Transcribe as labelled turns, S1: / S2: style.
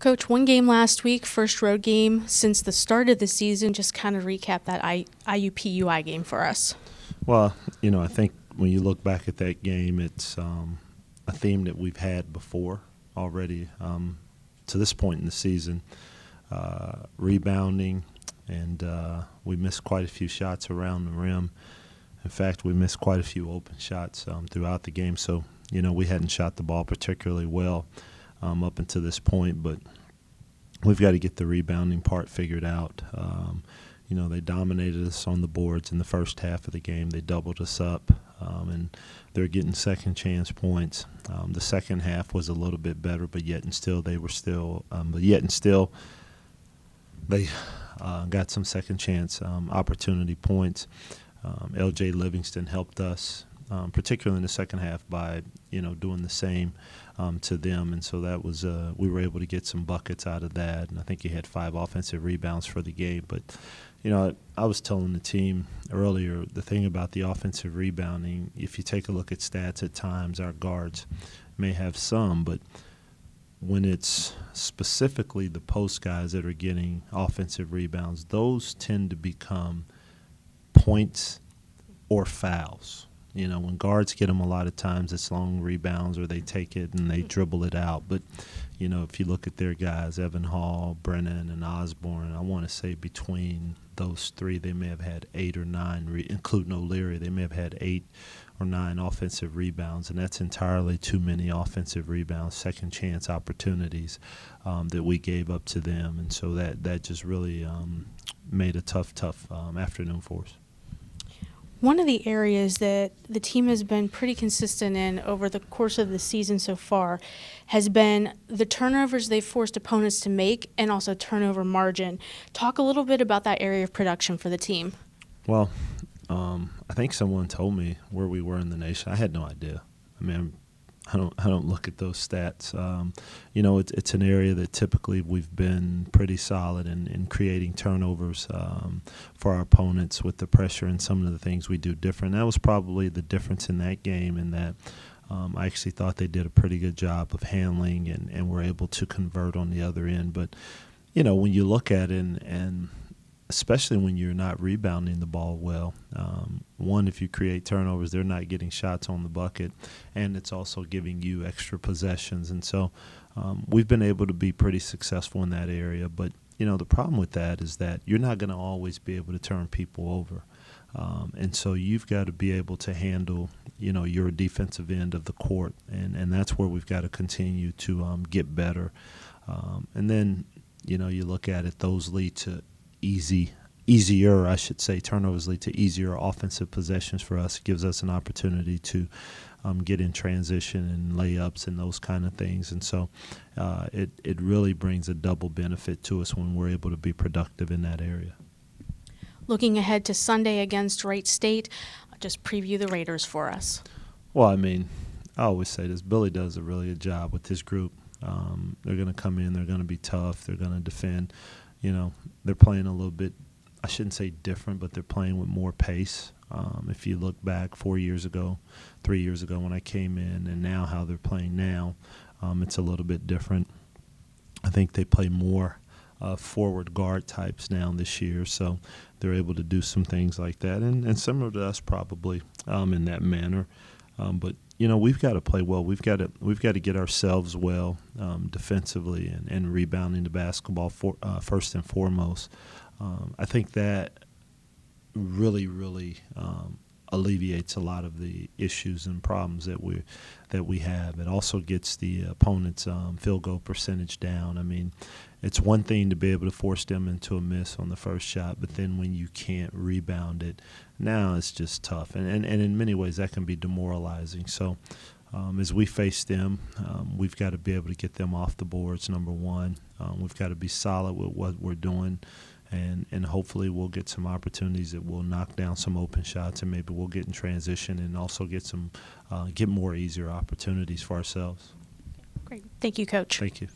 S1: Coach, one game last week, first road game since the start of the season. Just kind of recap that IUPUI game for us.
S2: Well, I think when you look back at that game, it's a theme that we've had before already to this point in the season, rebounding, and we missed quite a few shots around the rim. In fact, we missed quite a few open shots throughout the game. So, we hadn't shot the ball particularly well up until this point, but we've got to get the rebounding part figured out. They dominated us on the boards in the first half of the game. They doubled us up, and they're getting second chance points. The second half was a little bit better, but yet and still they got some second chance opportunity points. L.J. Livingston helped us, particularly in the second half, by doing the same to them, and so that was we were able to get some buckets out of that. And I think he had 5 offensive rebounds for the game. But I was telling the team earlier, the thing about the offensive rebounding, if you take a look at stats at times, our guards may have some, but when it's specifically the post guys that are getting offensive rebounds, those tend to become points or fouls. When guards get them, a lot of times it's long rebounds or they take it and they dribble it out. But, if you look at their guys, Evan Hall, Brennan, and Osborne, I want to say between those three, they may have had 8 or 9, including O'Leary, they may have had 8 or 9 offensive rebounds, and that's entirely too many offensive rebounds, second chance opportunities that we gave up to them. And so that just really made a tough afternoon for us.
S1: One of the areas that the team has been pretty consistent in over the course of the season so far has been the turnovers they've forced opponents to make and also turnover margin. Talk a little bit about that area of production for the team.
S2: Well, I think someone told me where we were in the nation. I had no idea. I don't look at those stats. It's an area that typically we've been pretty solid in creating turnovers for our opponents with the pressure and some of the things we do different. That was probably the difference in that game, in that I actually thought they did a pretty good job of handling and were able to convert on the other end. But, when you look at it and especially when you're not rebounding the ball well. One, if you create turnovers, they're not getting shots on the bucket, and it's also giving you extra possessions. And so we've been able to be pretty successful in that area. But, the problem with that is that you're not going to always be able to turn people over. And so you've got to be able to handle, your defensive end of the court, and that's where we've got to continue to get better. And then, you look at it, those lead to turnovers lead to easier offensive possessions for us. It gives us an opportunity to get in transition and layups and those kind of things. And so it really brings a double benefit to us when we're able to be productive in that area.
S1: Looking ahead to Sunday against Wright State, just preview the Raiders for us.
S2: Well, I always say this. Billy does a really good job with his group. They're going to come in. They're going to be tough. They're going to defend. They're playing a little bit, I shouldn't say different, but they're playing with more pace. If you look back 3 years ago when I came in, and now how they're playing now, it's a little bit different. I think they play more forward guard types now this year, so they're able to do some things like that, and similar to us probably in that manner. But we've got to play well. We've got to get ourselves well defensively and rebounding the basketball first and foremost. I think that really alleviates a lot of the issues and problems that we have. It also gets the opponent's field goal percentage down. It's one thing to be able to force them into a miss on the first shot, but then when you can't rebound it, now it's just tough. And in many ways that can be demoralizing. So as we face them, we've got to be able to get them off the boards, number one. We've got to be solid with what we're doing. And hopefully we'll get some opportunities that will knock down some open shots, and maybe we'll get in transition and also get more easier opportunities for ourselves.
S1: Great. Thank you, Coach.
S2: Thank you.